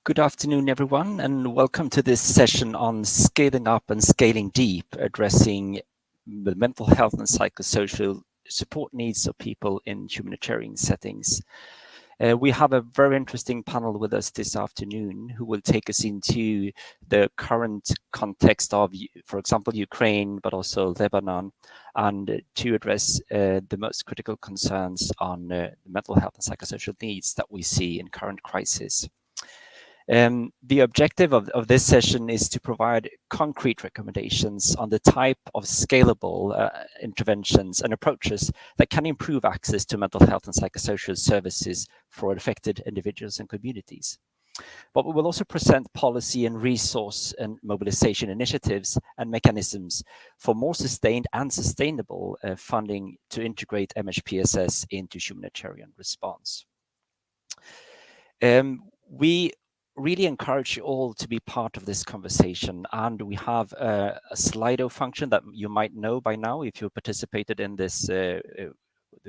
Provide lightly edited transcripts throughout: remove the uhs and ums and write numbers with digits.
Good afternoon, everyone, and welcome to this session on scaling up and scaling deep, addressing the mental health and psychosocial support needs of people in humanitarian settings. We have a very interesting panel with us this afternoon who will take us into the current context of, for example, Ukraine, but also Lebanon, and to address the most critical concerns on mental health and psychosocial needs that we see in current crisis. The objective of this session is to provide concrete recommendations on the type of scalable interventions and approaches that can improve access to mental health and psychosocial services for affected individuals and communities. But we will also present policy and resource and mobilization initiatives and mechanisms for more sustained and sustainable funding to integrate MHPSS into humanitarian response. We really encourage you all to be part of this conversation, and we have a Slido function that you might know by now if you participated in this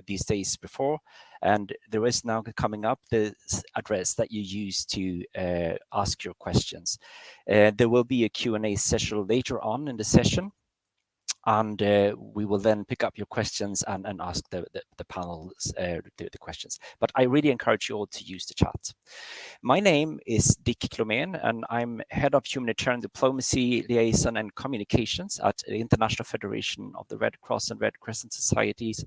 these days before, and there is now coming up the address that you use to ask your questions. There will be a Q&A session later on in the session, and we will then pick up your questions and ask the panel the questions. But I really encourage you all to use the chat. My name is Dick Clomén, and I'm Head of Humanitarian Diplomacy, Liaison and Communications at the International Federation of the Red Cross and Red Crescent Societies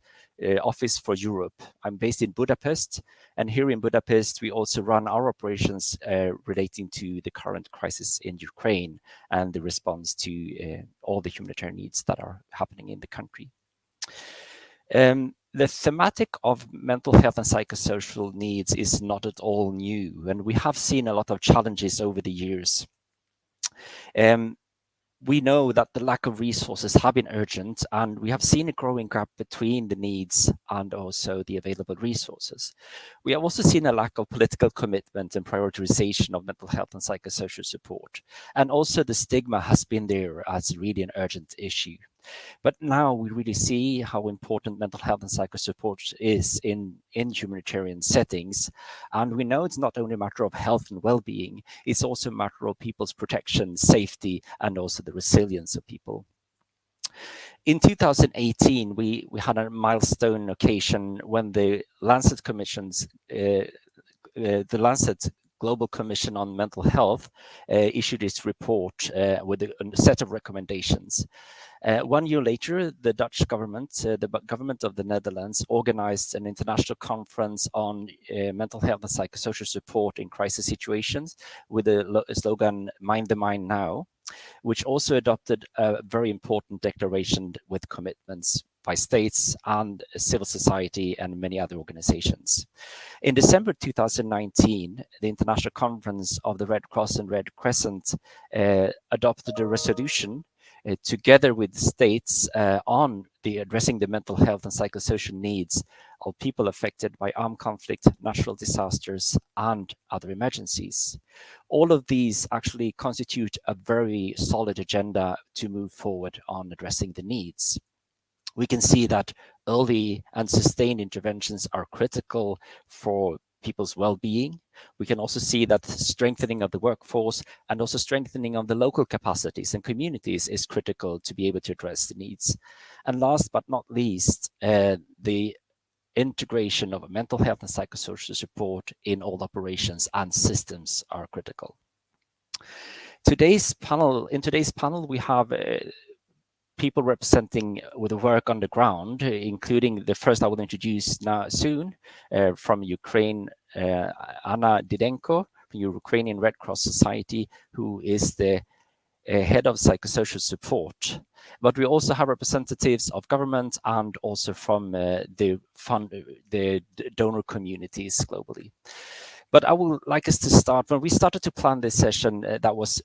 Office for Europe. I'm based in Budapest, and here in Budapest, we also run our operations relating to the current crisis in Ukraine and the response to all the humanitarian needs that are happening in the country. The thematic of mental health and psychosocial needs is not at all new, and we have seen a lot of challenges over the years. We know that the lack of resources have been urgent, and we have seen a growing gap between the needs and also the available resources. We have also seen a lack of political commitment and prioritization of mental health and psychosocial support. And also the stigma has been there as really an urgent issue. But now we really see how important mental health and psychosupport is in humanitarian settings. And we know it's not only a matter of health and well-being, it's also a matter of people's protection, safety, and also the resilience of people. In 2018, we had a milestone occasion when the Lancet Commission's, the Lancet Global Commission on Mental Health issued its report with a set of recommendations. 1 year later, the Dutch government, the government of the Netherlands, organized an international conference on mental health and psychosocial support in crisis situations with the slogan, Mind the Mind Now, which also adopted a very important declaration with commitments by states and civil society and many other organizations. In December 2019, the International Conference of the Red Cross and Red Crescent adopted a resolution together with states on addressing the mental health and psychosocial needs of people affected by armed conflict, natural disasters, and other emergencies. All of these actually constitute a very solid agenda to move forward on addressing the needs. We can see that early and sustained interventions are critical for people's well-being. We can also see that strengthening of the workforce and also strengthening of the local capacities and communities is critical to be able to address the needs. And last but not least, the integration of mental health and psychosocial support in all operations and systems are critical. In today's panel, we have people representing with the work on the ground, including the first I will introduce now soon from Ukraine, Anna Didenko from Ukrainian Red Cross Society, who is the head of psychosocial support. But we also have representatives of government and also from the donor communities globally. But I would like us to start, when we started to plan this session, that was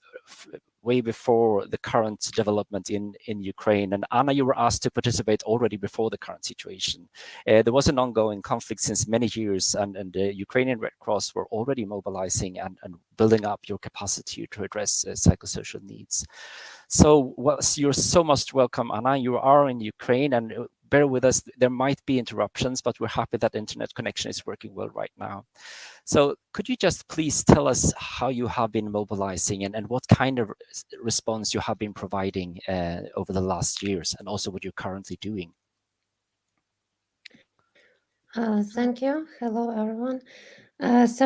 way before the current development in Ukraine. And Anna, you were asked to participate already before the current situation. There was an ongoing conflict since many years, and the Ukrainian Red Cross were already mobilizing and building up your capacity to address psychosocial needs. So you're so much welcome, Anna. You are in Ukraine, and bear with us. There might be interruptions, but we're happy that internet connection is working well right now. So could you just please tell us how you have been mobilizing and what kind of response you have been providing over the last years, and also what you're currently doing? Thank you. Hello, everyone. As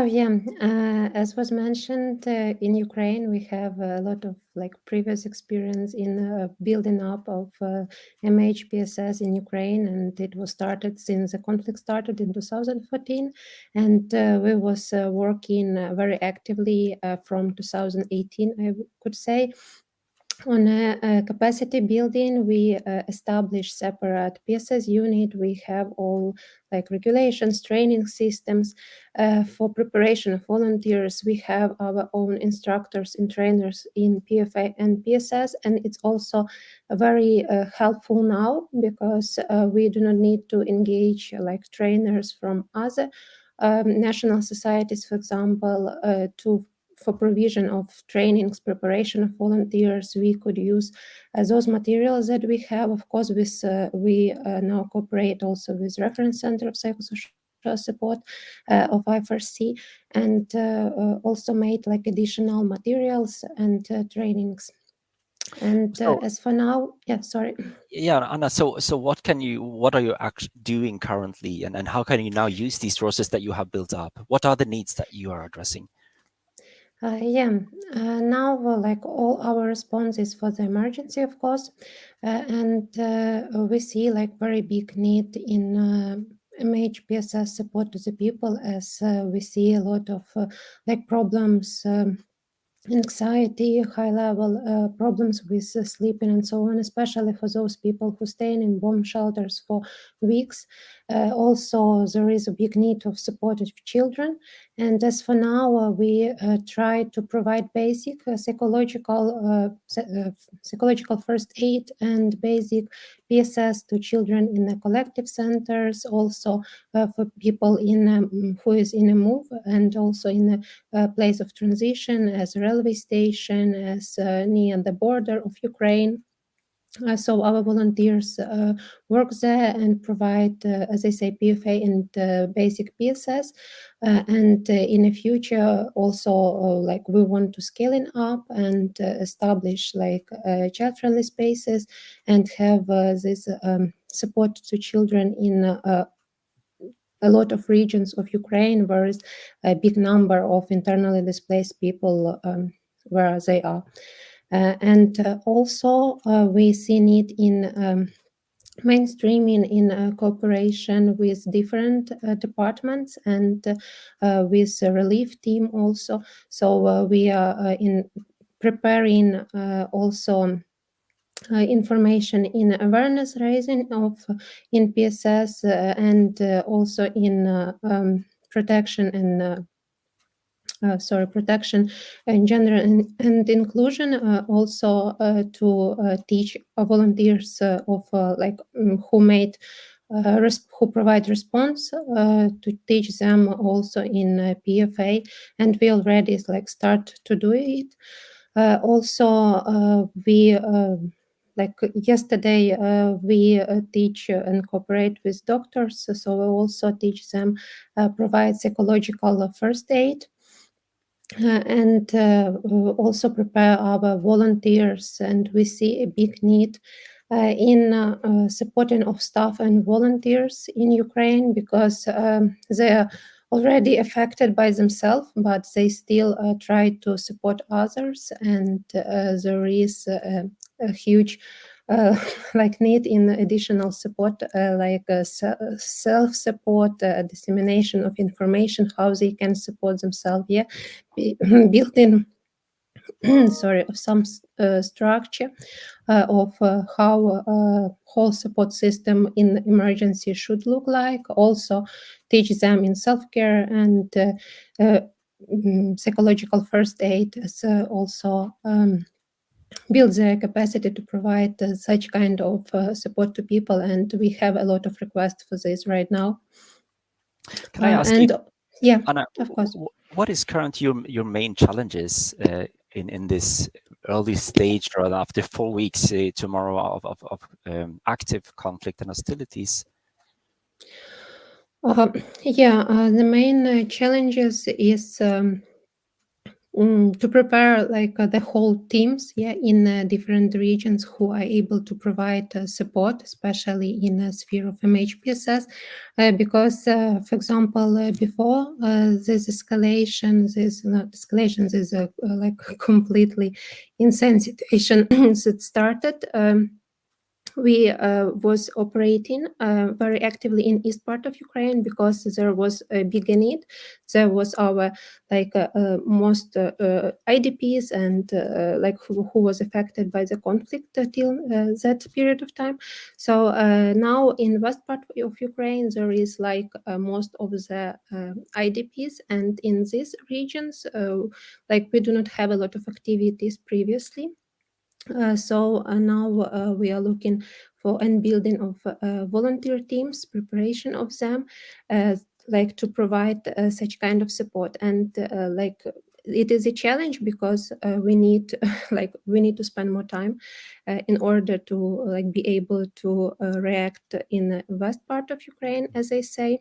was mentioned, in Ukraine, we have a lot of previous experience in building up of MHPSS in Ukraine, and it was started since the conflict started in 2014, and we was working very actively from 2018, I could say. On capacity building, we established separate PSS unit. We have all regulations, training systems for preparation of volunteers. We have our own instructors and trainers in PFA and PSS, and it's also very helpful now because we do not need to engage trainers from other national societies, for example, to for provision of trainings, preparation of volunteers. We could use those materials that we have. Of course, with we now cooperate also with Reference Center of Psychosocial Support of IFRC, and also made additional materials and trainings. And as for now, sorry. Yeah, Anna. So what are you actually doing currently, and how can you now use these resources that you have built up? What are the needs that you are addressing? Now all our responses for the emergency, of course, and we see very big need in MHPSS support to the people, as we see a lot of problems. Anxiety, high level problems with sleeping and so on, especially for those people who stay in bomb shelters for weeks. Also, there is a big need of support of children. And as for now, we try to provide basic psychological first aid and basic PSS to children in the collective centers, also for people in who is in a move, and also in a place of transition, as a railway station, as near the border of Ukraine. So our volunteers work there and provide, as I say, PFA and basic PSS. And in the future, also we want to scaling up and establish child-friendly spaces and have this support to children in a lot of regions of Ukraine where is a big number of internally displaced people where they are. And also we see need in mainstreaming in cooperation with different departments and with a relief team also. So we are in preparing also information in awareness raising of in PSS and also in protection and protection and gender and inclusion, also to teach volunteers of who made who provide response to teach them also in PFA, and we already start to do it. Also, we yesterday we teach and cooperate with doctors, so we also teach them provide psychological first aid. And also prepare our volunteers, and we see a big need in supporting of staff and volunteers in Ukraine, because they are already affected by themselves, but they still try to support others, and there is a huge need in additional support, self-support, dissemination of information, how they can support themselves. Built-in of some structure of how whole support system in emergency should look like. Also teach them in self-care and psychological first aid, as also build their capacity to provide such kind of support to people, and we have a lot of requests for this right now. Can I ask you, yeah, Anna, of course. what is currently your main challenges in this early stage, or after 4 weeks tomorrow of active conflict and hostilities? The main challenges is to prepare like the whole teams in different regions who are able to provide support, especially in the sphere of MHPSS, because for example before this escalation, this not escalation, this like completely insane situation that started. We was operating very actively in east part of Ukraine because there was a bigger need. There was our like most IDPs and like who was affected by the conflict till that period of time. So now in west part of Ukraine there is like most of the IDPs, and in these regions like we do not have a lot of activities previously. So now we are looking for and building of volunteer teams, preparation of them, like to provide such kind of support. And like it is a challenge because we need like we need to spend more time in order to like be able to react in the west part of Ukraine, as I say,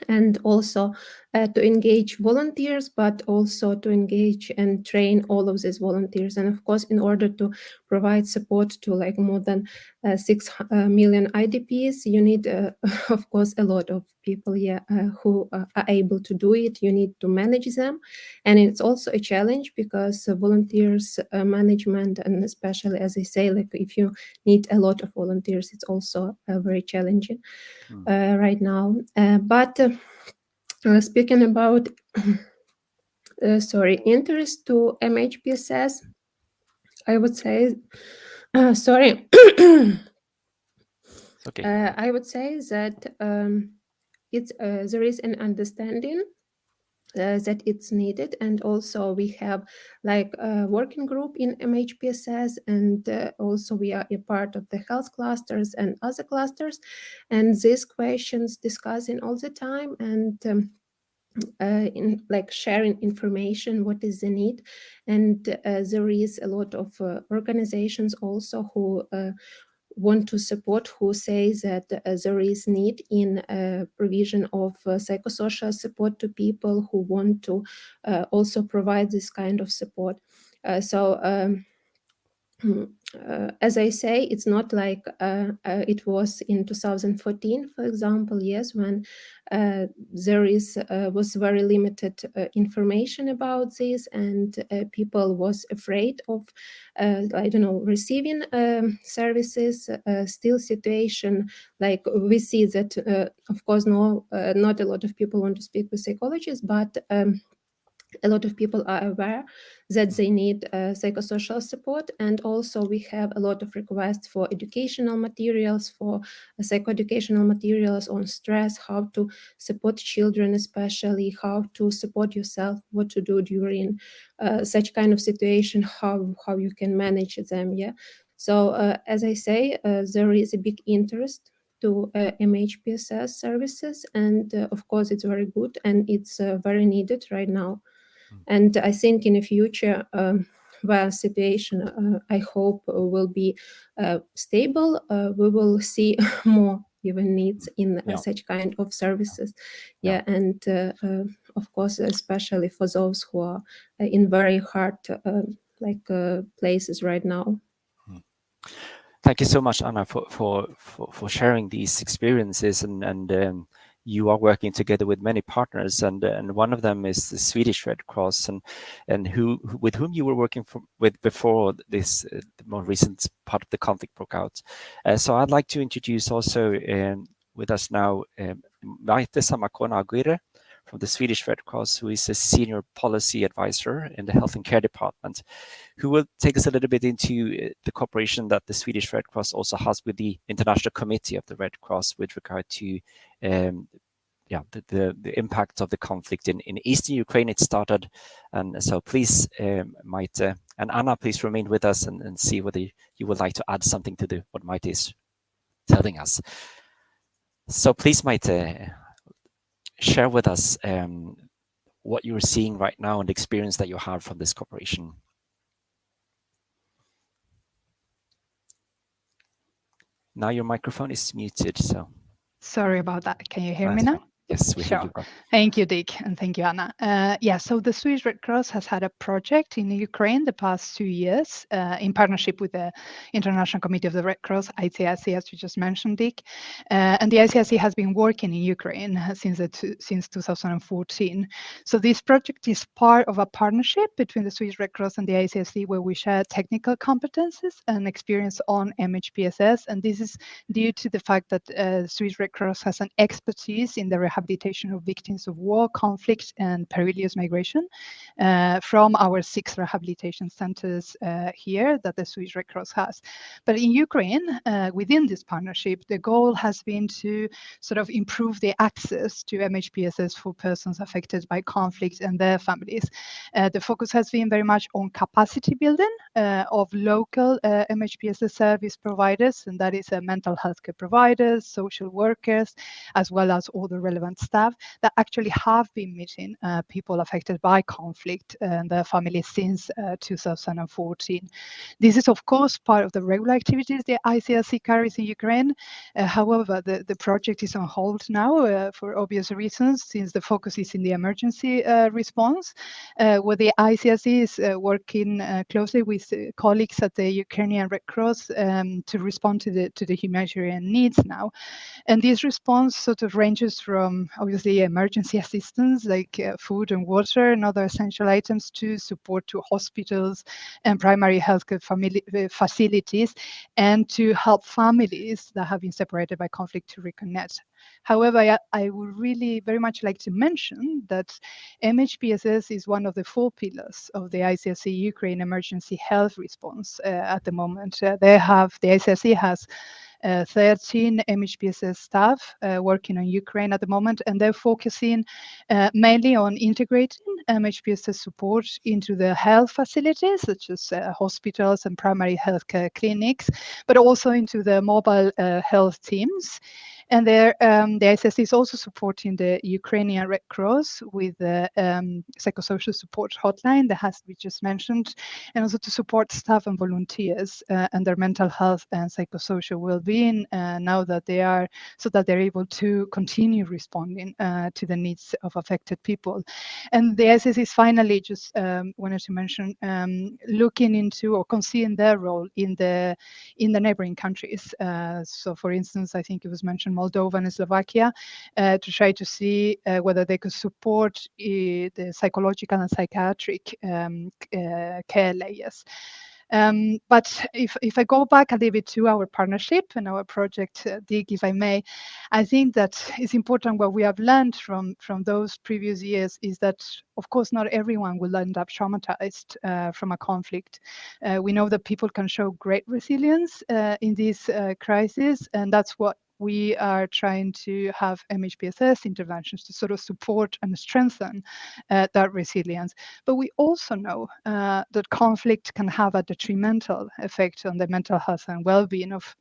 and also to engage volunteers, but also to engage and train all of these volunteers. And of course, in order to provide support to like more than 6 million IDPs, you need, of course, a lot of people who are able to do it. You need to manage them. And it's also a challenge because volunteers management, and especially, as I say, like if you need a lot of volunteers, it's also very challenging right now. But speaking about interest to MHPSS, I would say sorry. Okay. I would say that it's there is an understanding that it's needed, and also we have like a working group in MHPSS, and also we are a part of the health clusters and other clusters, and these questions discussing all the time, and in like sharing information what is the need. And there is a lot of organizations also who want to support, who say that there is need in provision of psychosocial support to people who want to also provide this kind of support. As I say, it's not like it was in 2014, for example, yes, when there was very limited information about this, and people was afraid of, I don't know, receiving services. Still, situation like we see that, of course, no, not a lot of people want to speak with psychologists, but a lot of people are aware that they need psychosocial support. And also we have a lot of requests for educational materials, for psychoeducational materials on stress, how to support children, especially how to support yourself, what to do during such kind of situation, how you can manage them. So as I say, there is a big interest to MHPSS services, and of course it's very good, and it's very needed right now. And I think in the future, where situation, I hope, will be stable, we will see more even needs in such kind of services. And of course, especially for those who are in very hard places right now. Thank you so much, Anna, for sharing these experiences, and you are working together with many partners, and one of them is the Swedish Red Cross, and with whom you were working with before this the more recent part of the conflict broke out. So I'd like to introduce also with us now Maite Samakona Aguirre from the Swedish Red Cross, who is a senior policy advisor in the Health and Care Department, who will take us a little bit into the cooperation that the Swedish Red Cross also has with the International Committee of the Red Cross with regard to the impact of the conflict in eastern Ukraine. It started, and so please, Maite and Anna, please remain with us and see whether you would like to add something to what Maite is telling us. So please, Maite, share with us what you're seeing right now and the experience that you have from this cooperation. Now your microphone is muted, so Sorry about that. Can you hear me that's now? fine. Yes, we hear Sure. you well. Thank you, Dick, and thank you, Anna. Yeah, so the Swedish Red Cross has had a project in Ukraine the past 2 years in partnership with the International Committee of the Red Cross, ICRC, as you just mentioned, Dick. And the ICRC has been working in Ukraine since 2014. So this project is part of a partnership between the Swedish Red Cross and the ICRC, where we share technical competences and experience on MHPSS. And this is due to the fact that Swedish Red Cross has an expertise in the rehabilitation of victims of war, conflict, and perilous migration from our 6 rehabilitation centers here that the Swedish Red Cross has. But in Ukraine, within this partnership, the goal has been to sort of improve the access to MHPSS for persons affected by conflict and their families. The focus has been very much on capacity building of local MHPSS service providers, and that is mental health care providers, social workers, as well as all the relevant staff that actually have been meeting people affected by conflict and their families since 2014. This is, of course, part of the regular activities the ICRC carries in Ukraine. However, the project is on hold now for obvious reasons, since the focus is in the emergency response, where the ICRC is working closely with colleagues at the Ukrainian Red Cross to respond to the humanitarian needs now. And this response sort of ranges from obviously emergency assistance like food and water and other essential items to support to hospitals and primary healthcare facilities, and to help families that have been separated by conflict to reconnect. However, I would really very much like to mention that MHPSS is one of the 4 pillars of the ICRC Ukraine emergency health response at the moment. The ICRC has 13 MHPSS staff working on Ukraine at the moment, and they're focusing mainly on integrating MHPSS support into the health facilities, such as hospitals and primary healthcare clinics, but also into the mobile health teams. And the ICRC is also supporting the Ukrainian Red Cross with the psychosocial support hotline that has been just mentioned, and also to support staff and volunteers and their mental health and psychosocial well-being now that they're able to continue responding to the needs of affected people. And the ICRC is finally just wanted to mention looking into or considering their role in the neighboring countries. So, for instance, I think it was mentioned Moldova and Slovakia, to try to see whether they could support the psychological and psychiatric care layers. But if I go back a little bit to our partnership and our project, DIG, if I may, I think that it's important what we have learned from those previous years is that, of course, not everyone will end up traumatized from a conflict. We know that people can show great resilience in this crisis, and that's what we are trying to have MHPSS interventions to sort of support and strengthen that resilience. But we also know that conflict can have a detrimental effect on the mental health and well-being of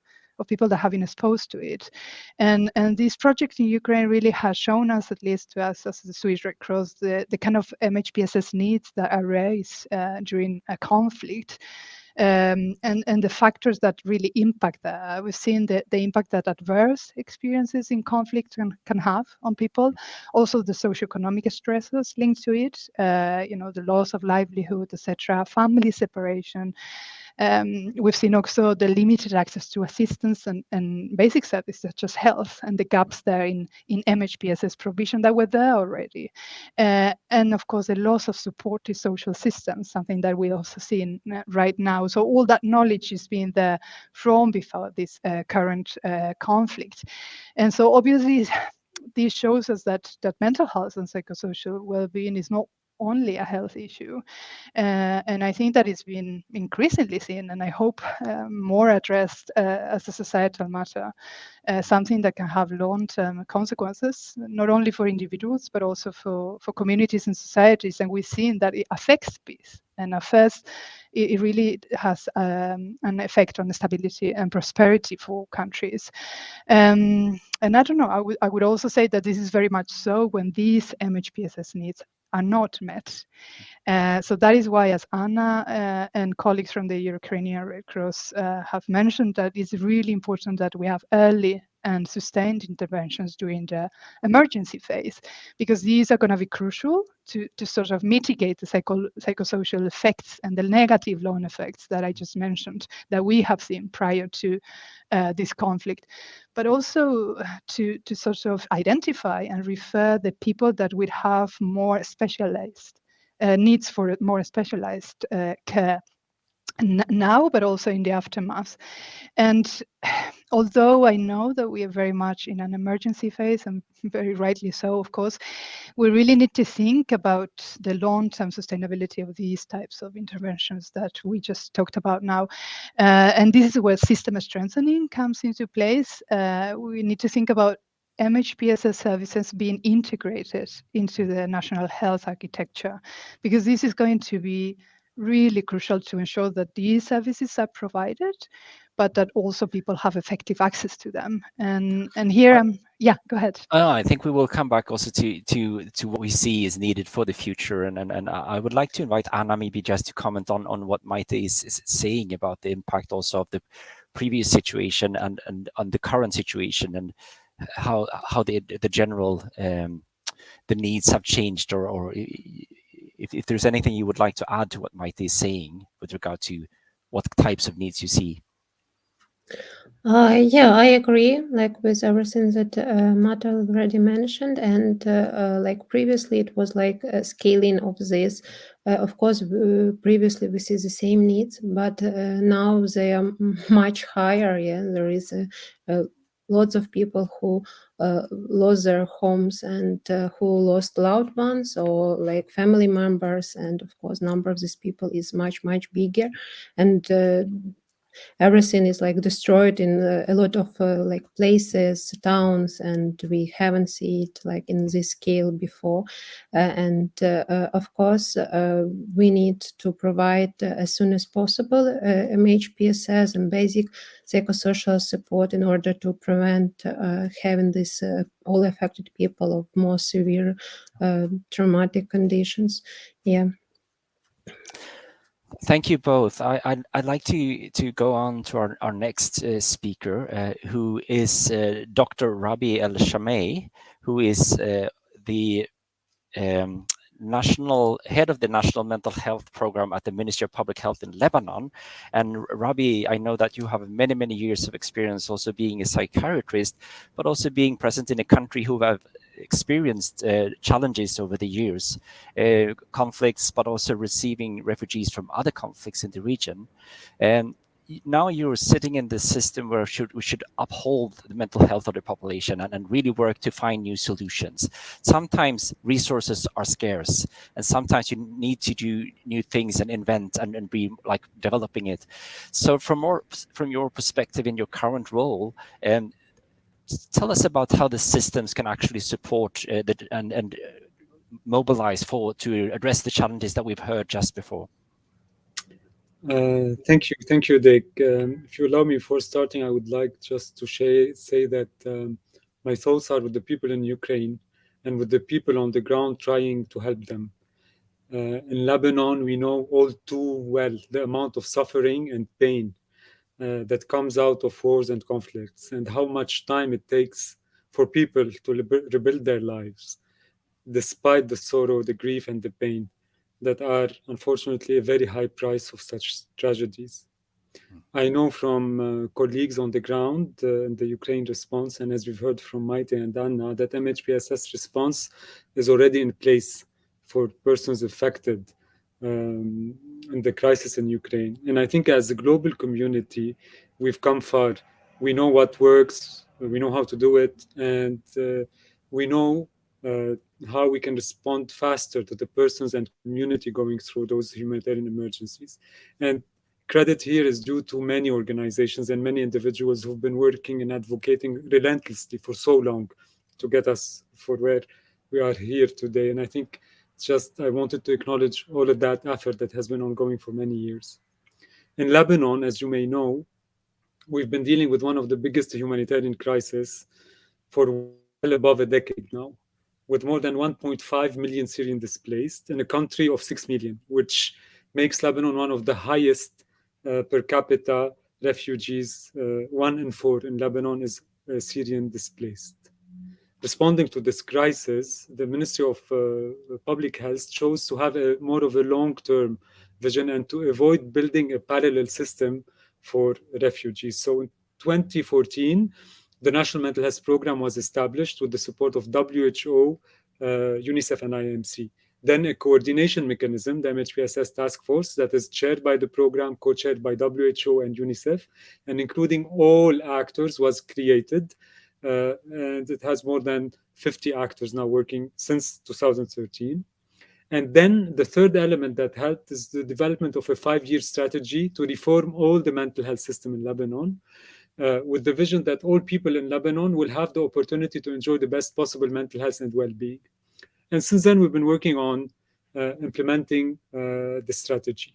people that have been exposed to it. And this project in Ukraine really has shown us, at least to us as the Swedish Red Cross, the kind of MHPSS needs that arise during a conflict. And the factors that really impact that. We've seen the impact that adverse experiences in conflict can have on people. Also, the socioeconomic stresses linked to it, the loss of livelihood, etc., family separation. We've seen also the limited access to assistance and basic services such as health, and the gaps there in MHPSS provision that were there already. And of course, the loss of support to social systems, something that we also see right now. So all that knowledge is being there from before this current conflict. And so obviously, this shows us that mental health and psychosocial well-being is not only a health issue. And I think that it's been increasingly seen, and I hope more addressed as a societal matter, something that can have long-term consequences, not only for individuals, but also for communities and societies. And we've seen that it affects peace. And at first, it really has an effect on the stability and prosperity for countries. And I don't know, I would also say that this is very much so when these MHPSS needs are not met. So that is why, as Anna and colleagues from the Ukrainian Red Cross have mentioned, that it's really important that we have early and sustained interventions during the emergency phase, because these are going to be crucial to sort of mitigate the psychosocial effects and the negative loan effects that I just mentioned that we have seen prior to this conflict, but also to sort of identify and refer the people that would have more specialized needs for more specialized care now, but also in the aftermath. And although I know that we are very much in an emergency phase, and very rightly so, of course, we really need to think about the long-term sustainability of these types of interventions that we just talked about now. And this is where system strengthening comes into place. We need to think about MHPSS services being integrated into the national health architecture, because this is going to be really crucial to ensure that these services are provided, but that also people have effective access to them. And here, yeah, go ahead. I think we will come back also to what we see is needed for the future, and I would like to invite Anna maybe just to comment on what Maite is saying about the impact also of the previous situation and on the current situation, and how the general the needs have changed, or if there's anything you would like to add to what Maite is saying with regard to what types of needs you see. Yeah, I agree, like with everything that Mata already mentioned, and like previously it was like a scaling of this. Of course, previously we see the same needs, but now they are much higher. Yeah, there is lots of people who lost their homes and who lost loved ones or like family members, and of course, number of these people is much bigger, and everything is like destroyed in a lot of like places, towns, and we haven't seen it like in this scale before. And of course, we need to provide as soon as possible MHPSS and basic psychosocial support in order to prevent having this all affected people of more severe traumatic conditions. Yeah. Thank you both. I'd like to go on to our next speaker, who is Dr. Rabi El Shamay, who is the national head of the National Mental Health Program at the Ministry of Public Health in Lebanon. And Rabi, I know that you have many years of experience also being a psychiatrist, but also being present in a country who have experienced challenges over the years, conflicts, but also receiving refugees from other conflicts in the region. And now you're sitting in the system where we should uphold the mental health of the population and really work to find new solutions. Sometimes resources are scarce, and sometimes you need to do new things and invent and be like developing it. So from your perspective in your current role, tell us about how the systems can actually support and mobilize to address the challenges that we've heard just before. Thank you, Dick. If you allow me, before starting, I would like just to say that my thoughts are with the people in Ukraine and with the people on the ground trying to help them. In Lebanon, we know all too well the amount of suffering and pain that comes out of wars and conflicts, and how much time it takes for people to rebuild their lives, despite the sorrow, the grief, and the pain that are unfortunately a very high price of such tragedies. I know from colleagues on the ground in the Ukraine response, and as we've heard from Maite and Anna, that MHPSS response is already in place for persons affected in the crisis in Ukraine. And I think as a global community, we've come far. We know what works, we know how to do it, and we know how we can respond faster to the persons and community going through those humanitarian emergencies. And credit here is due to many organizations and many individuals who've been working and advocating relentlessly for so long to get us for where we are here today. And I think I wanted to acknowledge all of that effort that has been ongoing for many years. In Lebanon, as you may know, we've been dealing with one of the biggest humanitarian crises for well above a decade now. with more than 1.5 million Syrian displaced in a country of 6 million, which makes Lebanon one of the highest per capita refugees. 1 in 4 in Lebanon is Syrian displaced. Responding to this crisis, the Ministry of Public Health chose to have more of a long-term vision and to avoid building a parallel system for refugees. So in 2014, the National Mental Health Program was established with the support of WHO, UNICEF, and IMC. Then a coordination mechanism, the MHPSS task force, that is chaired by the program, co-chaired by WHO and UNICEF, and including all actors, was created. And it has more than 50 actors now working since 2013. And then the third element that helped is the development of a 5-year strategy to reform all the mental health system in Lebanon, with the vision that all people in Lebanon will have the opportunity to enjoy the best possible mental health and well-being. And since then, we've been working on implementing the strategy.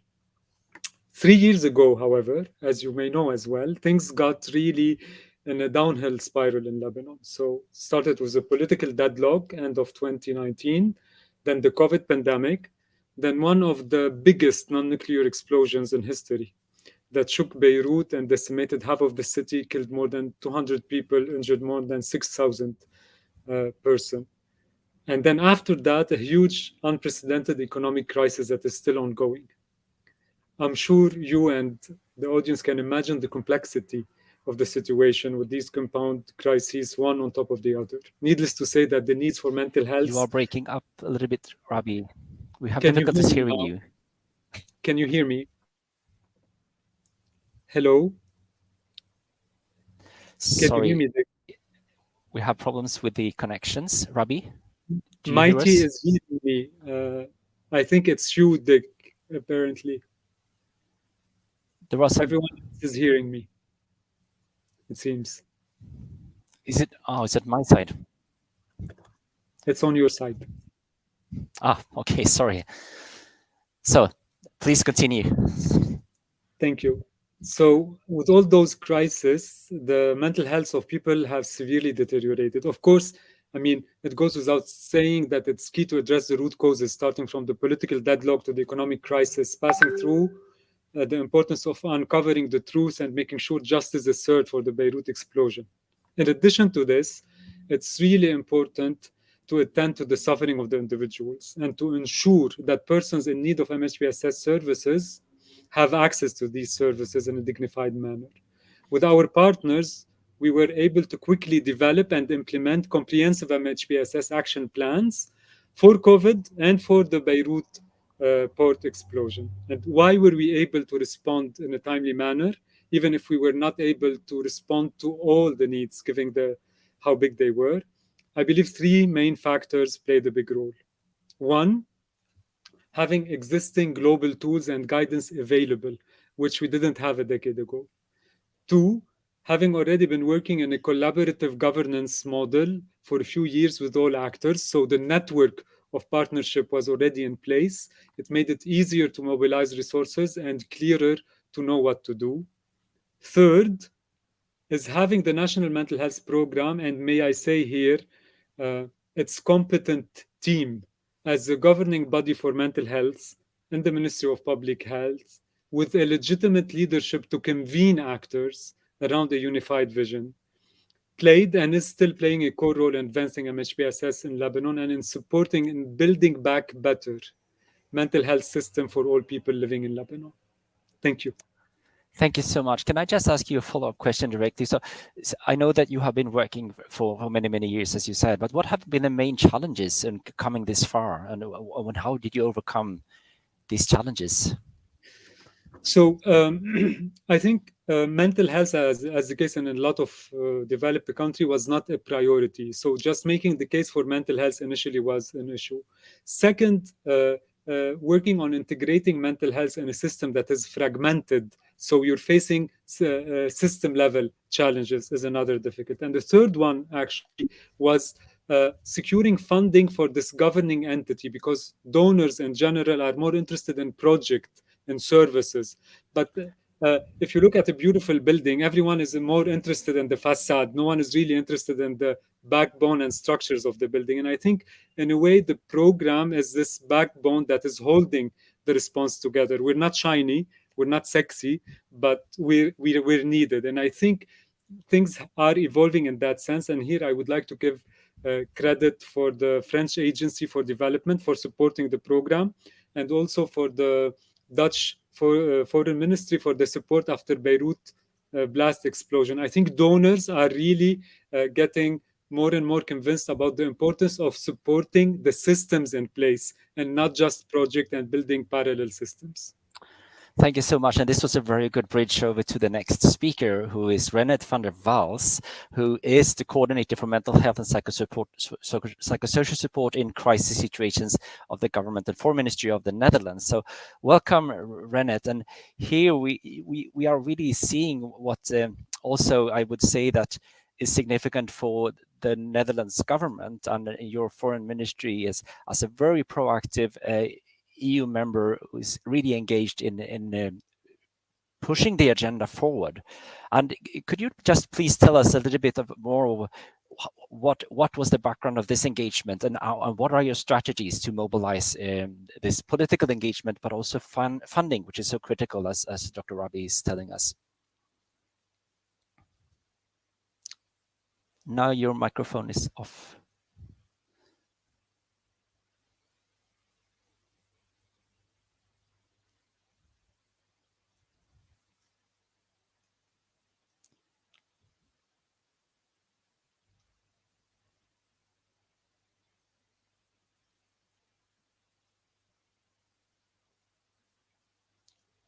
3 years ago, however, as you may know as well, things got really in a downhill spiral in Lebanon. So it started with a political deadlock, end of 2019, then the COVID pandemic, then one of the biggest non-nuclear explosions in history that shook Beirut and decimated half of the city, killed more than 200 people, injured more than 6,000 persons. And then after that, a huge, unprecedented economic crisis that is still ongoing. I'm sure you and the audience can imagine the complexity of the situation with these compound crises, one on top of the other. Needless to say that the needs for mental health... You are breaking up a little bit, Rabi. We have difficulties hearing you. Can you hear me? Hello? Sorry. Can you hear me? We have problems with the connections. Rabi? Mighty is hearing me. I think it's you, Dick, apparently. Everyone is hearing me, it seems. Is it? Oh, is it my side? It's on your side. Ah, okay, sorry. So, please continue. Thank you. So, with all those crises, the mental health of people have severely deteriorated. Of course, I mean, it goes without saying that it's key to address the root causes, starting from the political deadlock to the economic crisis, passing through the importance of uncovering the truth and making sure justice is served for the Beirut explosion. In addition to this, it's really important to attend to the suffering of the individuals and to ensure that persons in need of MHPSS services have access to these services in a dignified manner. With our partners, we were able to quickly develop and implement comprehensive MHPSS action plans for COVID and for the Beirut port explosion. And why were we able to respond in a timely manner, even if we were not able to respond to all the needs, given how big they were? I believe 3 main factors played a big role. 1, having existing global tools and guidance available, which we didn't have a decade ago. 2, having already been working in a collaborative governance model for a few years with all actors, so the network of partnership was already in place. It made it easier to mobilize resources and clearer to know what to do. 3rd is having the National Mental Health Program, and may I say here, its competent team as the governing body for mental health in the Ministry of Public Health, with a legitimate leadership to convene actors around a unified vision, played and is still playing a core role in advancing MHPSS in Lebanon and in supporting and building back better mental health system for all people living in Lebanon. Thank you. Thank you so much. Can I just ask you a follow-up question directly? So I know that you have been working for many, many years, as you said, but what have been the main challenges in coming this far, and how did you overcome these challenges? So I think mental health, as the case in a lot of developed countries, was not a priority. So just making the case for mental health initially was an issue. Second, working on integrating mental health in a system that is fragmented, so you're facing system-level challenges, is another difficult. And the third one actually was securing funding for this governing entity, because donors in general are more interested in project and services. But if you look at a beautiful building, everyone is more interested in the facade. No one is really interested in the backbone and structures of the building. And I think, in a way, the program is this backbone that is holding the response together. We're not shiny, we're not sexy, but we're needed. And I think things are evolving in that sense. And here I would like to give credit for the French Agency for Development for supporting the program, and also for the Dutch Foreign Ministry for the support after Beirut blast explosion. I think donors are really getting more and more convinced about the importance of supporting the systems in place and not just project and building parallel systems. Thank you so much. And this was a very good bridge over to the next speaker, who is Renette van der Waals, who is the coordinator for mental health and psychosocial support in crisis situations of the Government and Foreign Ministry of the Netherlands. So welcome, Renette. And here we are really seeing what also I would say that is significant for the Netherlands government and your foreign ministry is as a very proactive EU member who is really engaged in pushing the agenda forward. And could you just please tell us a little bit more what was the background of this engagement, and what are your strategies to mobilize this political engagement, but also funding, which is so critical, as Dr. Rabi is telling us? Now your microphone is off.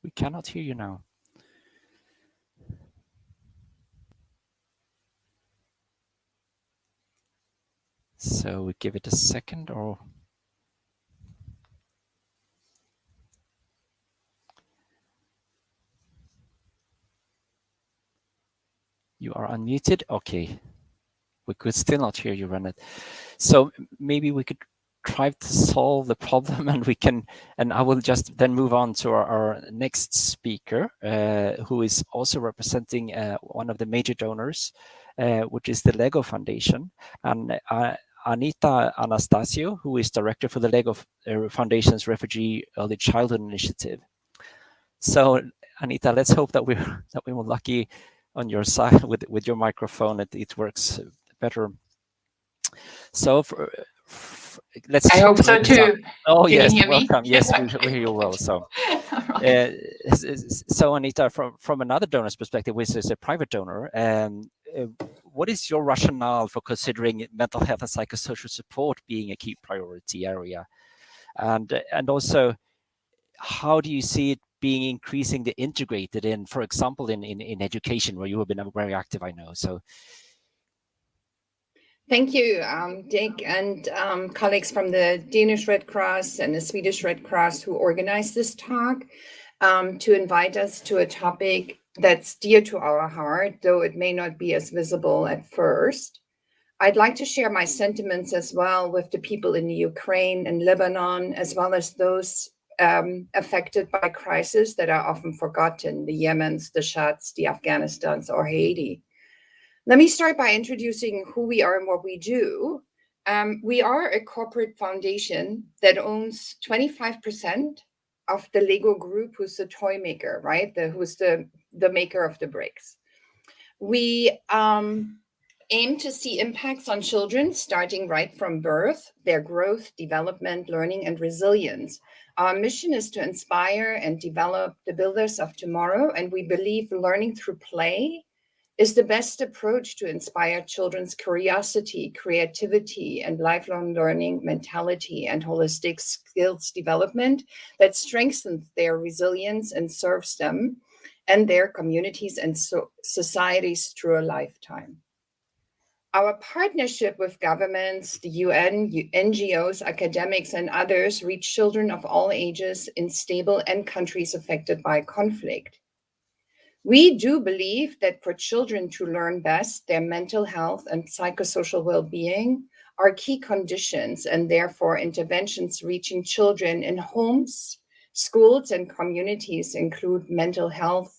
We cannot hear you now. So we give it a second, or you are unmuted. Okay, we could still not hear you, Renette. So maybe we could try to solve the problem, and we can, and I will just then move on to our next speaker, who is also representing one of the major donors, which is the Lego Foundation, and Anita Anastasio, who is director for the Lego Foundation's Refugee Early Childhood Initiative. So Anita, let's hope that we were lucky on your side with your microphone. It works better. So let's. I hope so too. Oh, Can yes, you hear welcome. me? Yes, we hear you well. So, Right. So Anita, from another donor's perspective, which is a private donor, what is your rationale for considering mental health and psychosocial support being a key priority area, and also how do you see it being increasingly integrated in, for example, in education, where you have been very active, I know. So. Thank you, Dick, and colleagues from the Danish Red Cross and the Swedish Red Cross who organized this talk to invite us to a topic that's dear to our heart, though it may not be as visible at first. I'd like to share my sentiments as well with the people in the Ukraine and Lebanon, as well as those affected by crises that are often forgotten, the Yemens, the Chads, the Afghanistans, or Haiti. Let me start by introducing who we are and what we do. We are a corporate foundation that owns 25% of the Lego Group, who's the toy maker, right? Who's the maker of the bricks. We aim to see impacts on children starting right from birth, their growth, development, learning, and resilience. Our mission is to inspire and develop the builders of tomorrow, and we believe learning through play is the best approach to inspire children's curiosity, creativity, and lifelong learning mentality and holistic skills development that strengthens their resilience and serves them and their communities and societies through a lifetime. Our partnership with governments, the UN, NGOs, academics, and others reach children of all ages in stable and countries affected by conflict. We do believe that for children to learn best, their mental health and psychosocial well-being are key conditions, and therefore interventions reaching children in homes, schools, and communities include mental health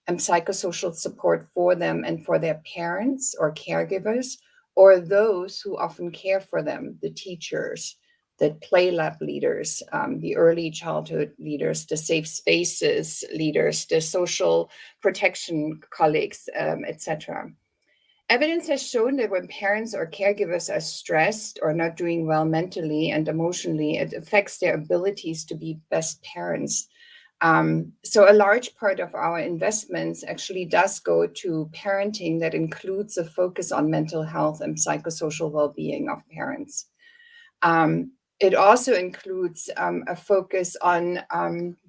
and psychosocial support for them and for their parents or caregivers, or those who often care for them, the teachers, the play lab leaders, the early childhood leaders, the safe spaces leaders, the social protection colleagues, etc. Evidence has shown that when parents or caregivers are stressed or not doing well mentally and emotionally, it affects their abilities to be best parents. So a large part of our investments actually does go to parenting that includes a focus on mental health and psychosocial well-being of parents. It also includes a focus on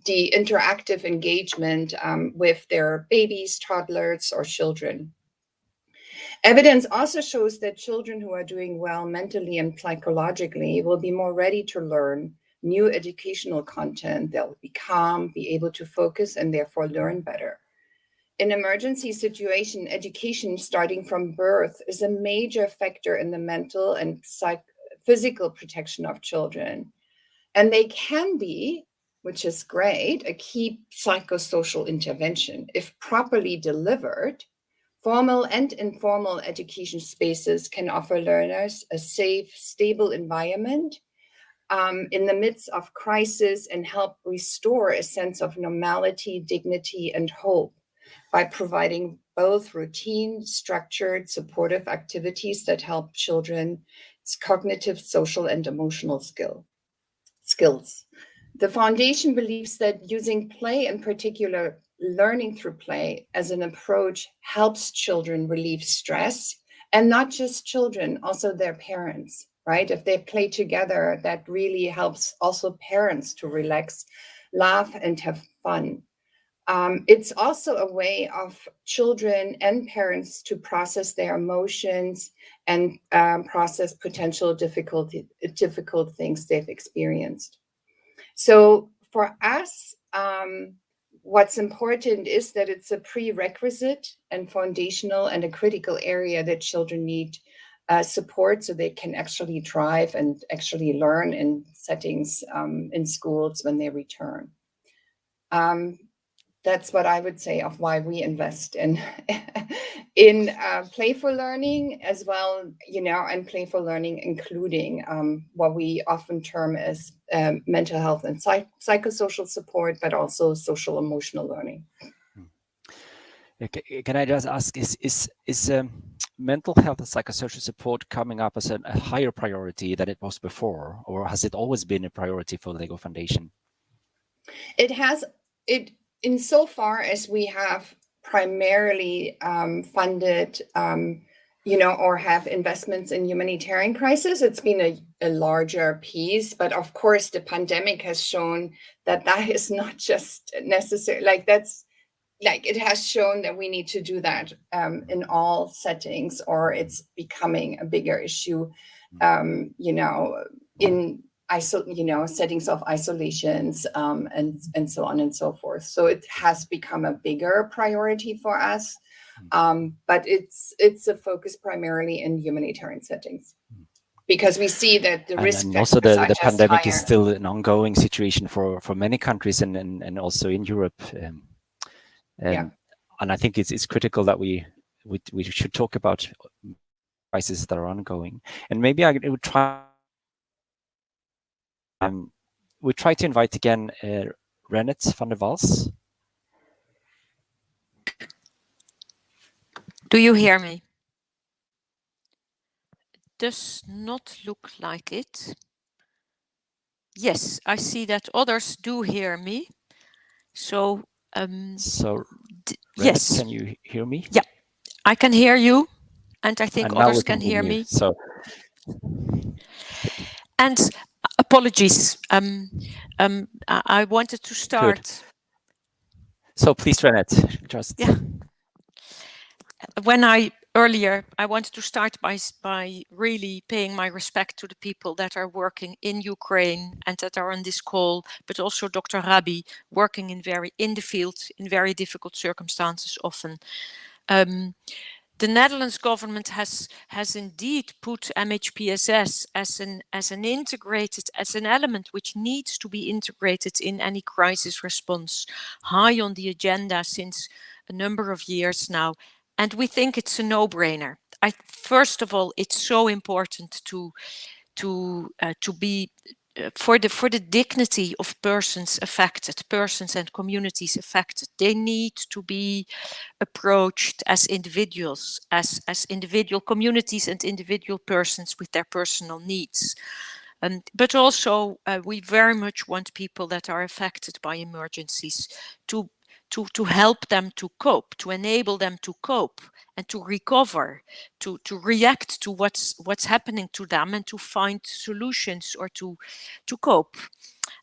the interactive engagement with their babies, toddlers, or children. Evidence also shows that children who are doing well mentally and psychologically will be more ready to learn new educational content. They'll be calm, be able to focus, and therefore learn better. In emergency situation, education starting from birth is a major factor in the mental and physical protection of children. And they can be, which is great, a key psychosocial intervention. If properly delivered, formal and informal education spaces can offer learners a safe, stable environment in the midst of crisis and help restore a sense of normality, dignity, and hope by providing both routine, structured, supportive activities that help children's cognitive, social, and emotional skills. The foundation believes that using play, in particular learning through play as an approach, helps children relieve stress, and not just children, also their parents, right? If they play together, that really helps also parents to relax, laugh, and have fun. It's also a way of children and parents to process their emotions and process potential difficult things they've experienced. So for us, what's important is that it's a prerequisite and foundational and a critical area that children need support so they can actually thrive and actually learn in settings in schools when they return. That's what I would say of why we invest in playful learning as well, and playful learning including what we often term as mental health and psychosocial support, but also social emotional learning. Okay. Can I just ask, is mental health and psychosocial support coming up as a higher priority than it was before, or has it always been a priority for the LEGO Foundation? It has, insofar as we have primarily funded, or have investments in humanitarian crisis, it's been a larger piece. But of course, the pandemic has shown that is not just necessary. It has shown that we need to do that in all settings, or it's becoming a bigger issue, in settings of isolations and so on and so forth. So it has become a bigger priority for us, but it's a focus primarily in humanitarian settings because we see that the risk and also the pandemic higher. is still an ongoing situation for many countries and also in Europe. And I think it's critical that we should talk about crises that are ongoing. And maybe I would try. We try to invite again Renate van der Wals. Do you hear me? It does not look like it. Yes, I see that others do hear me. So, Renate, yes. can you hear me? Yeah, I can hear you, and I think others can hear me. So, and apologies. I wanted to start. Good. So please, Renate, just. Yeah. I wanted to start by really paying my respect to the people that are working in Ukraine and that are on this call, but also Dr. Rabi working in the field in very difficult circumstances often. The Netherlands government has indeed put MHPSS as an element which needs to be integrated in any crisis response high on the agenda since a number of years now, and we think it's a no-brainer. First of all, it's so important to be for the dignity of persons affected, persons and communities affected. They need to be approached as individuals, as individual communities and individual persons with their personal needs. But also, we very much want people that are affected by emergencies to help them to cope, to enable them to cope and to recover, to react to what's happening to them and to find solutions or to cope.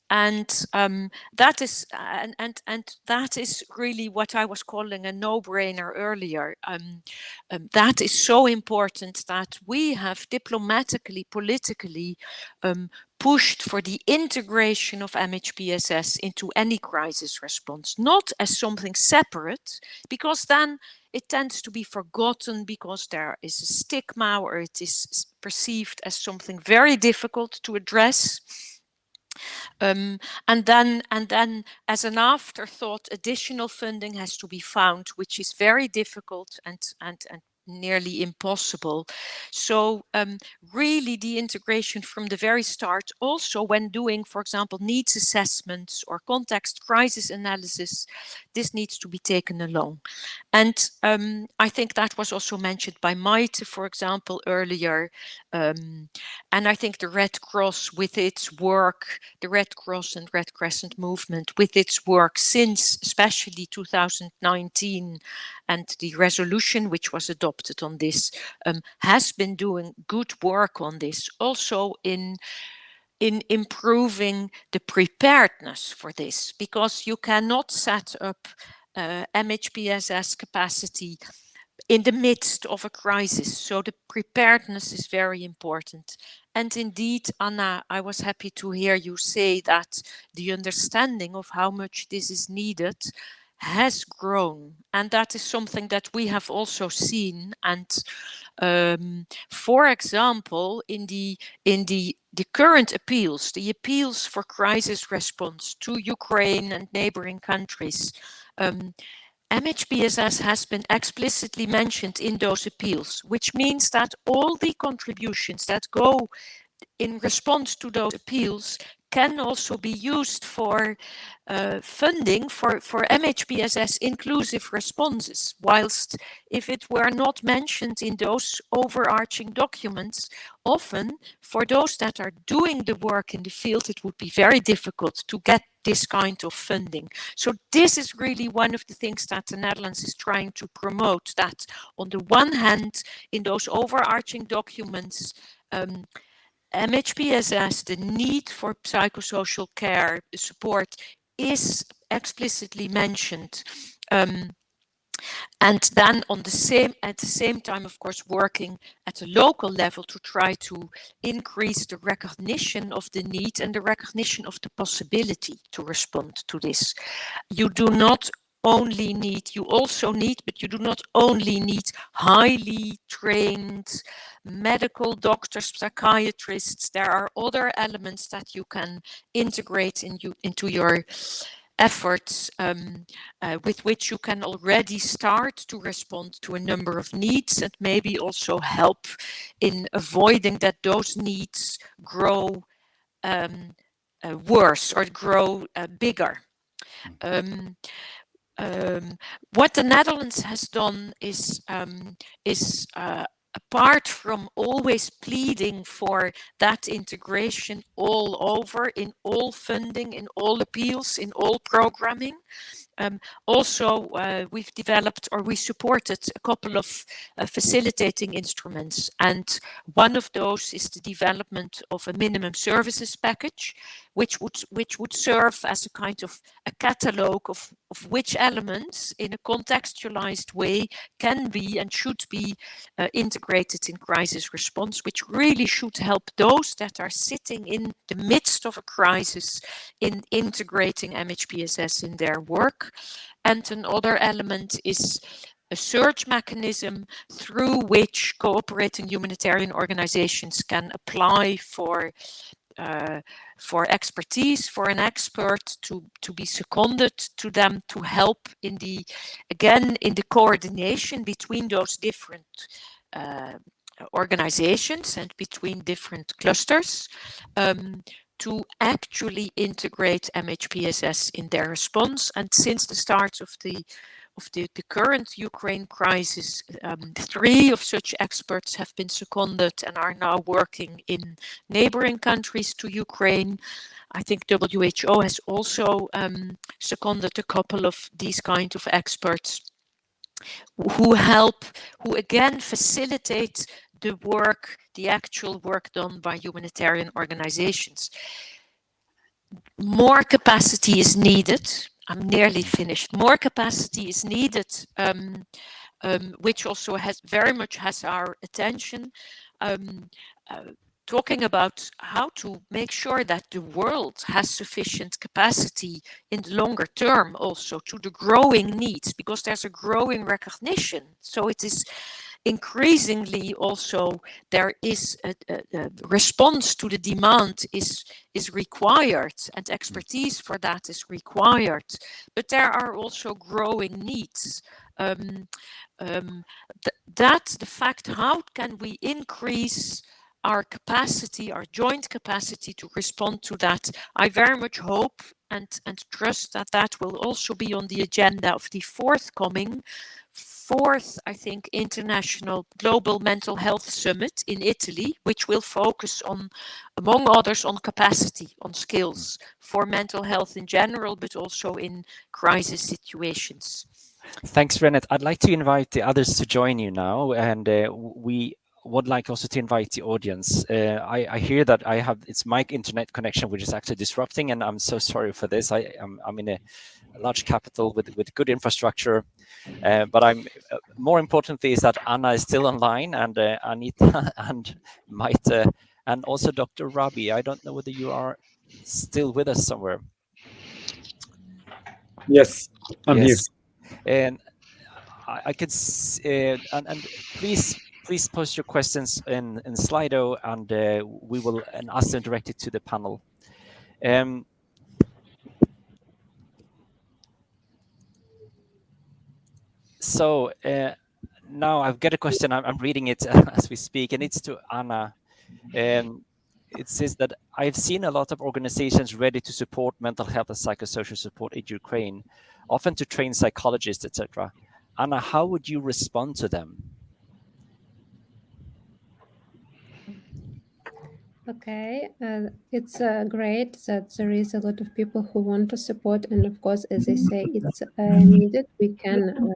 And that is that is really what I was calling a no-brainer earlier. That is so important that we have diplomatically, politically pushed for the integration of MHPSS into any crisis response, not as something separate, because then it tends to be forgotten because there is a stigma or it is perceived as something very difficult to address. And then as an afterthought, additional funding has to be found, which is very difficult and nearly impossible. So really the integration from the very start, also when doing, for example, needs assessments or context crisis analysis, this needs to be taken along. And I think that was also mentioned by Maite, for example, earlier. And I think the Red Cross with its work, the Red Cross and Red Crescent movement with its work since especially 2019 and the resolution which was adopted on this has been doing good work on this, also in improving the preparedness for this, because you cannot set up MHPSS capacity in the midst of a crisis. So the preparedness is very important. And indeed, Anna, I was happy to hear you say that the understanding of how much this is needed has grown. And that is something that we have also seen. And for example, in the current appeals, the appeals for crisis response to Ukraine and neighboring countries, MHPSS has been explicitly mentioned in those appeals, which means that all the contributions that go in response to those appeals can also be used for funding for MHPSS inclusive responses, whilst if it were not mentioned in those overarching documents, often for those that are doing the work in the field, it would be very difficult to get this kind of funding. So this is really one of the things that the Netherlands is trying to promote, that on the one hand, in those overarching documents, MHPSS, the need for psychosocial care, the support is explicitly mentioned. And then at the same time, of course, working at a local level to try to increase the recognition of the need and the recognition of the possibility to respond to this. You do not only need, you also need, but you do not only need highly trained medical doctors, psychiatrists. There are other elements that you can integrate into your efforts with which you can already start to respond to a number of needs and maybe also help in avoiding that those needs grow worse or grow bigger. What the Netherlands has done is apart from always pleading for that integration all over, in all funding, in all appeals, in all programming, also we've developed, or we supported, a couple of facilitating instruments, and one of those is the development of a minimum services package, which would serve as a kind of a catalogue of which elements in a contextualized way can be and should be integrated in crisis response, which really should help those that are sitting in the midst of a crisis in integrating MHPSS in their work. And another element is a search mechanism through which cooperating humanitarian organizations can apply for for expertise, for an expert to be seconded to them to help in the coordination between those different organizations and between different clusters to actually integrate MHPSS in their response. And since the start of the current Ukraine crisis, 3 of such experts have been seconded and are now working in neighboring countries to Ukraine. I think WHO has also seconded a couple of these kind of experts who again facilitate the actual work done by humanitarian organizations. More capacity is needed. I'm nearly finished. More capacity is needed, which also very much has our attention. Talking about how to make sure that the world has sufficient capacity in the longer term also to the growing needs, because there's a growing recognition. So it is increasingly also there is a response to the demand is required, and expertise for that is required. But there are also growing needs. That's the fact. How can we increase our capacity, our joint capacity to respond to that? I very much hope and trust that that will also be on the agenda of the forthcoming 4th, I think, International Global Mental Health Summit in Italy, which will focus on, among others, on capacity, on skills for mental health in general, but also in crisis situations. Thanks, Renate. I'd like to invite the others to join you now, and we would like also to invite the audience. I hear that it's my internet connection which is actually disrupting, and I'm so sorry for this. I'm in a large capital with good infrastructure, but I'm more importantly is that Anna is still online, and Anita and Maite, and also Dr. Rabi. I don't know whether you are still with us somewhere. Yes, I'm here. And I could and please post your questions in Slido, and we will ask them directly to the panel. So now I've got a question. I'm reading it as we speak, and it's to Anna. It says that I've seen a lot of organizations ready to support mental health and psychosocial support in Ukraine, often to train psychologists, etc. Anna, how would you respond to them? Okay, it's great that there is a lot of people who want to support, and of course, as I say, it's needed. We can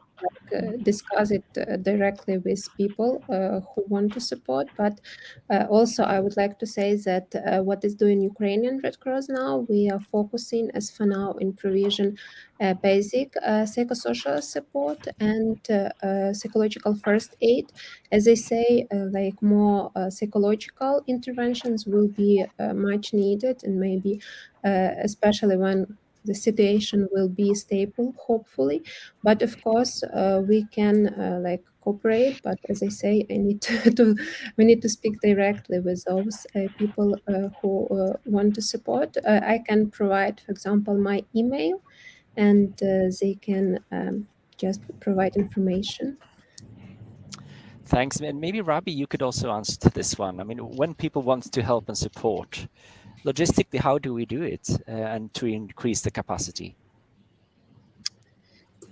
discuss it directly with people who want to support, but also I would like to say that what is doing Ukrainian Red Cross now, we are focusing as for now in provision basic psychosocial support and psychological first aid. As I say, like more psychological interventions will be much needed, and maybe especially when the situation will be stable, hopefully. But of course, we can like cooperate. But as I say, I need we need to speak directly with those people who want to support. I can provide, for example, my email, and they can just provide information. Thanks. And maybe, Rabi, you could also answer to this one. I mean, when people want to help and support, logistically, how do we do it and to increase the capacity?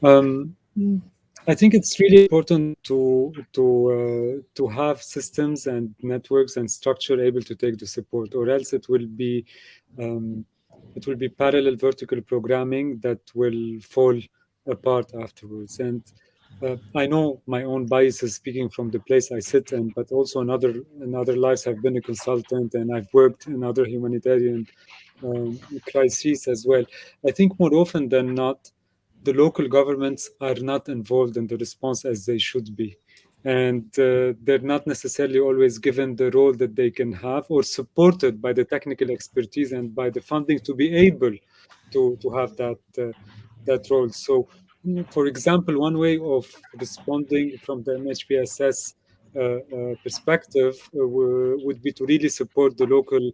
I think it's really important to have systems and networks and structure able to take the support, or else it will be parallel vertical programming that will fall apart afterwards. And I know my own biases speaking from the place I sit in, but also in other lives I've been a consultant and I've worked in other humanitarian crises as well. I think more often than not, the local governments are not involved in the response as they should be. And they're not necessarily always given the role that they can have, or supported by the technical expertise and by the funding to be able to have that role. So, for example, one way of responding from the MHPSS perspective would be to really support the local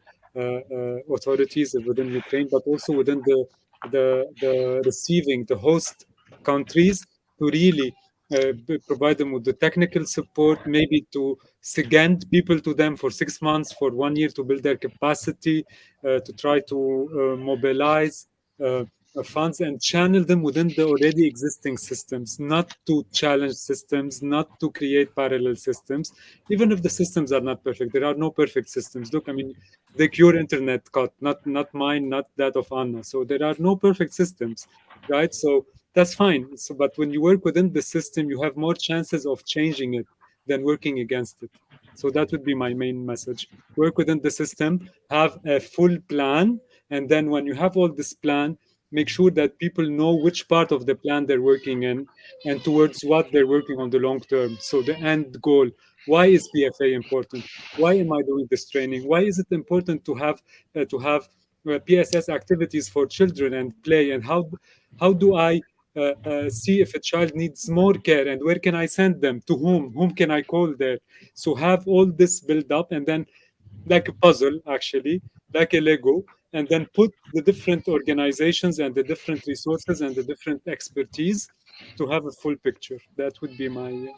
authorities within Ukraine, but also within the host countries, to really provide them with the technical support, maybe to second people to them for 6 months, for 1 year, to build their capacity, to try to mobilize funds and channel them within the already existing systems, not to challenge systems, not to create parallel systems, even if the systems are not perfect. There are no perfect systems. Look, I mean, the Cure internet cut, not mine, not that of Anna. So there are no perfect systems, right? So that's fine. So, but when you work within the system, you have more chances of changing it than working against it. So that would be my main message. Work within the system, have a full plan, and then when you have all this plan, make sure that people know which part of the plan they're working in and towards what they're working on the long term. So the end goal. Why is PFA important? Why am I doing this training? Why is it important to have PSS activities for children and play? And how do I see if a child needs more care, and where can I send them? To whom? Whom can I call there? So have all this build up, and then like a puzzle, actually, like a Lego, and then put the different organizations and the different resources and the different expertise to have a full picture. That would be my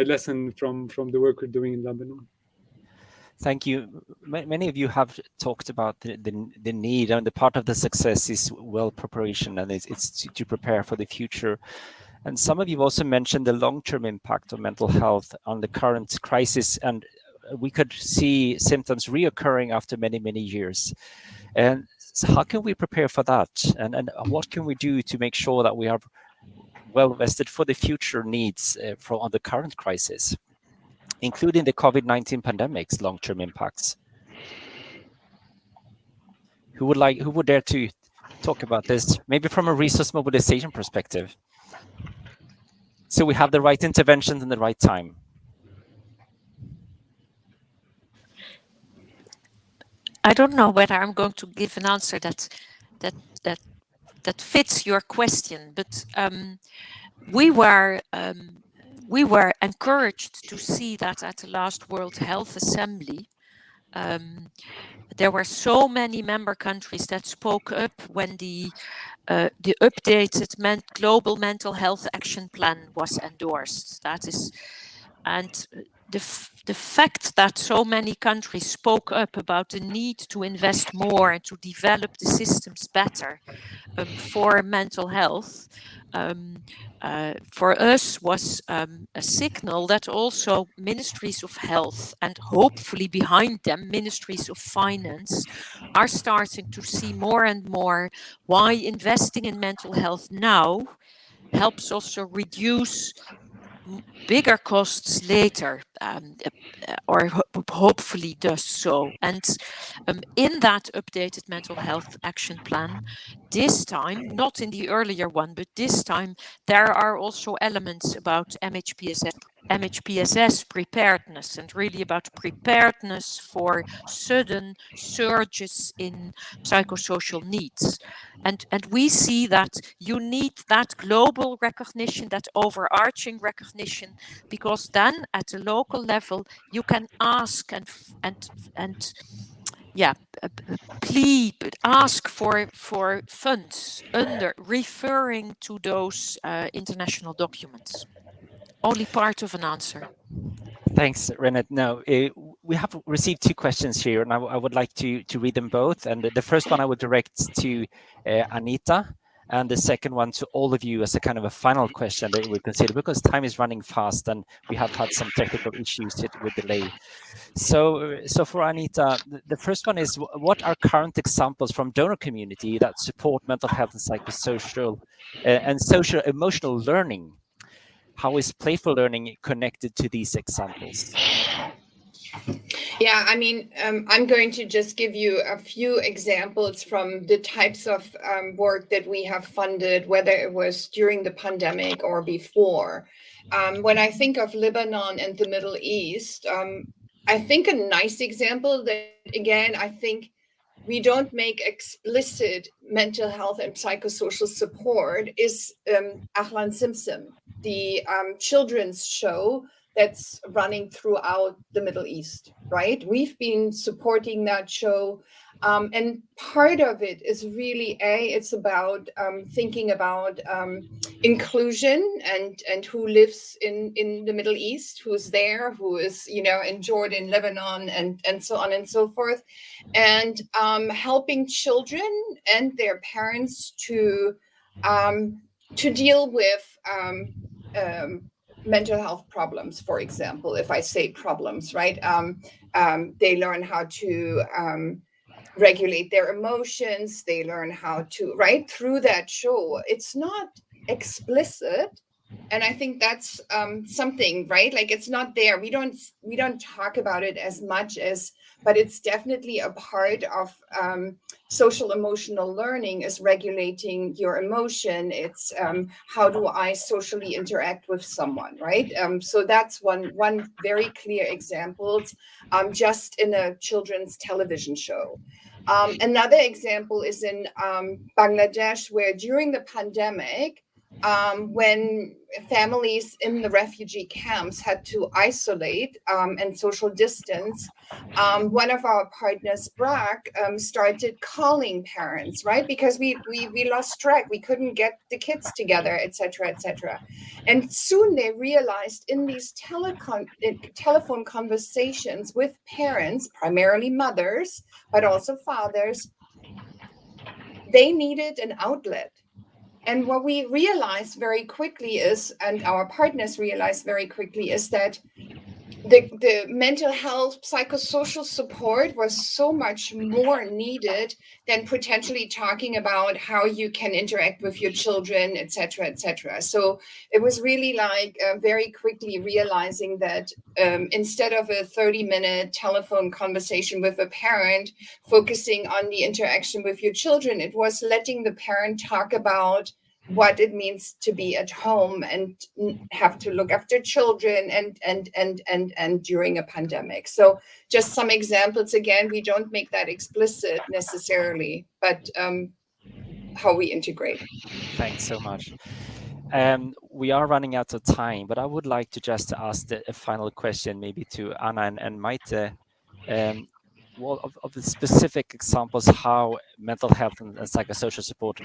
lesson from the work we're doing in Lebanon. Thank you. Many of you have talked about the need, and the part of the success is well preparation, and it's to prepare for the future. And some of you also mentioned the long-term impact of mental health on the current crisis, and we could see symptoms reoccurring after many, many years. And so how can we prepare for that? And what can we do to make sure that we are well vested for the future needs on the current crisis, including the COVID-19 pandemic's long-term impacts? Who would dare to talk about this, maybe from a resource mobilization perspective, so we have the right interventions in the right time? I don't know whether I'm going to give an answer that fits your question, but we were encouraged to see that at the last World Health Assembly. There were so many member countries that spoke up when the updated global mental health action plan was endorsed. That is, and the fact that so many countries spoke up about the need to invest more and to develop the systems better for mental health, for us was a signal that also ministries of health, and hopefully behind them ministries of finance, are starting to see more and more why investing in mental health now helps also reduce bigger costs later, or hopefully does so. And in that updated mental health action plan, this time, not in the earlier one, but this time, there are also elements about MHPSS preparedness, and really about preparedness for sudden surges in psychosocial needs. And we see that you need that global recognition, that overarching recognition, because then at a local level you can ask and plead, ask for funds under referring to those international documents. Only part of an answer. Thanks, Renat. Now, we have received two questions here, and I would like to read them both. And the first one I would direct to Anita, and the second one to all of you as a kind of a final question that we consider, because time is running fast and we have had some technical issues with delay. So for Anita, the first one is, what are current examples from donor community that support mental health and psychosocial and social emotional learning? How is playful learning connected to these examples? Yeah, I mean, I'm going to just give you a few examples from the types of work that we have funded, whether it was during the pandemic or before. When I think of Lebanon and the Middle East, I think a nice example that, again, I think we don't make explicit mental health and psychosocial support is Ahlan Simsim, the children's show that's running throughout the Middle East, right? We've been supporting that show. And part of it is really, it's about thinking about inclusion and who lives in the Middle East, who's there, who is, in Jordan, Lebanon, and so on and so forth. And helping children and their parents to deal with mental health problems, for example. If I say problems, right? They learn how to regulate their emotions. They learn how to, right, through that show. It's not explicit, and I think that's something, right? Like, it's not there. We don't talk about it as much as, but it's definitely a part of social emotional learning, is regulating your emotion. It's how do I socially interact with someone, right? So that's one very clear example, just in a children's television show. Another example is in Bangladesh, where during the pandemic, when families in the refugee camps had to isolate and social distance, one of our partners, BRAC, started calling parents, right? Because we lost track. We couldn't get the kids together, et cetera, et cetera. And soon they realized in these telephone conversations with parents, primarily mothers, but also fathers, they needed an outlet. And what we realized very quickly is, and our partners realized very quickly, is that the mental health psychosocial support was so much more needed than potentially talking about how you can interact with your children, et cetera, et cetera. So it was really like very quickly realizing that instead of a 30-minute telephone conversation with a parent focusing on the interaction with your children, it was letting the parent talk about what it means to be at home and have to look after children and during a pandemic. So just some examples. Again, we don't make that explicit necessarily, but how we integrate. Thanks so much. We are running out of time, but I would like to just ask a final question, maybe to Anna and Maite. Of the specific examples how mental health and psychosocial support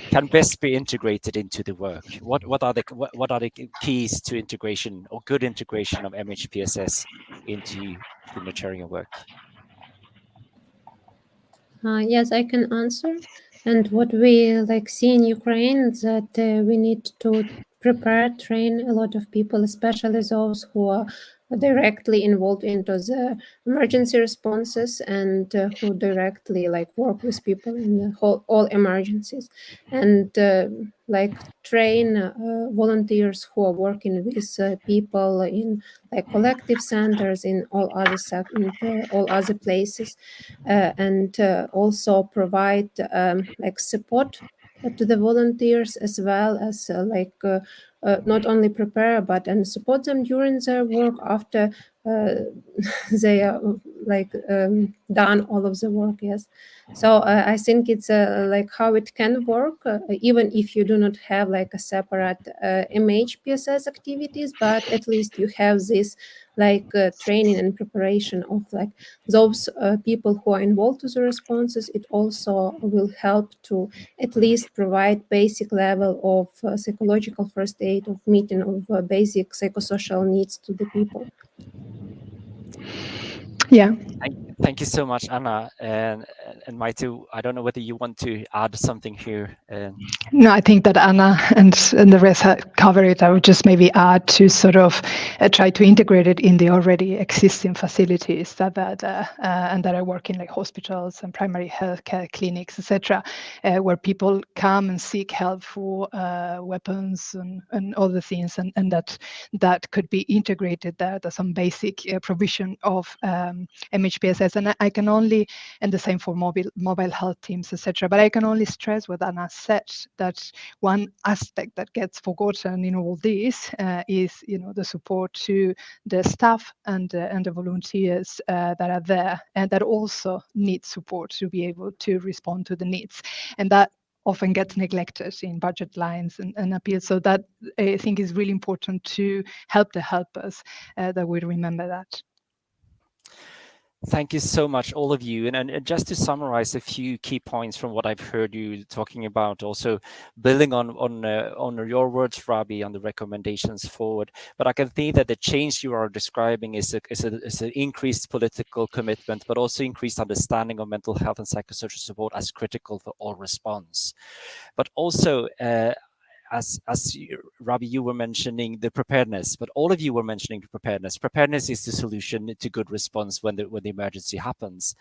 can best be integrated into the work. What are the keys to integration or good integration of MHPSS into humanitarian work? Yes, I can answer. And what we see in Ukraine is that we need to prepare, train a lot of people, especially those who are directly involved into the emergency responses and who directly work with people in the all emergencies, and train volunteers who are working with people in collective centers in all other places, and also provide support to the volunteers, as well as not only prepare but and support them during their work after they are done all of the work. Yes, so I think it's how it can work, even if you do not have a separate MHPSS activities, but at least you have this training and preparation of those people who are involved with the responses. It also will help to at least provide basic level of psychological first aid, of meeting of basic psychosocial needs to the people. Yeah. Thank you so much, Anna and Maite. I don't know whether you want to add something here. No, I think that Anna and the rest have covered it. I would just maybe add to sort of try to integrate it in the already existing facilities that and that are working like hospitals and primary healthcare clinics, etc., where people come and seek help for weapons and other things, and that could be integrated there. There's some basic provision of MHPSS, and I can only, and the same for mobile health teams, etc. But I can only stress what Anna said, that one aspect that gets forgotten in all this is, the support to the staff and the volunteers that are there, and that also need support to be able to respond to the needs, and that often gets neglected in budget lines and appeals. So that I think is really important to help the helpers, that we remember that. Thank you so much, all of you. And just to summarize a few key points from what I've heard you talking about, also building on your words, Rabi, on the recommendations forward. But I can think that the change you are describing is an increased political commitment, but also increased understanding of mental health and psychosocial support as critical for all response. But also, as Rabi, you were mentioning the preparedness, but all of you were mentioning the preparedness. Preparedness is the solution to good response when the emergency happens.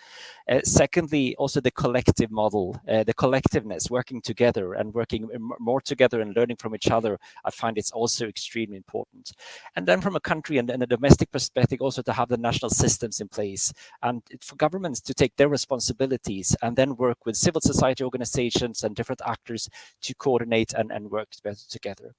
Secondly, also the collective model, the collectiveness, working together and working more together and learning from each other. I find it's also extremely important. And then from a country and a domestic perspective, also to have the national systems in place and for governments to take their responsibilities and then work with civil society organizations and different actors to coordinate and work better together.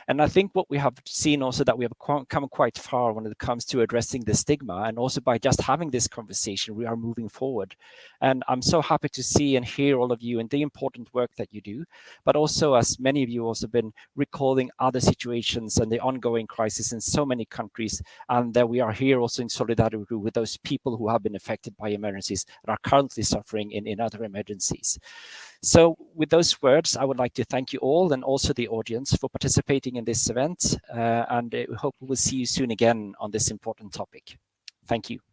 And I think what we have seen also that we have come quite far when it comes to addressing the stigma, and also by just having this conversation, we are moving forward. And I'm so happy to see and hear all of you and the important work that you do, but also as many of you also been recalling other situations and the ongoing crisis in so many countries, and that we are here also in solidarity with those people who have been affected by emergencies and are currently suffering in other emergencies. So with those words, I would like to thank you all and also the audience for participating in this event, and we hope we will see you soon again on this important topic. Thank you.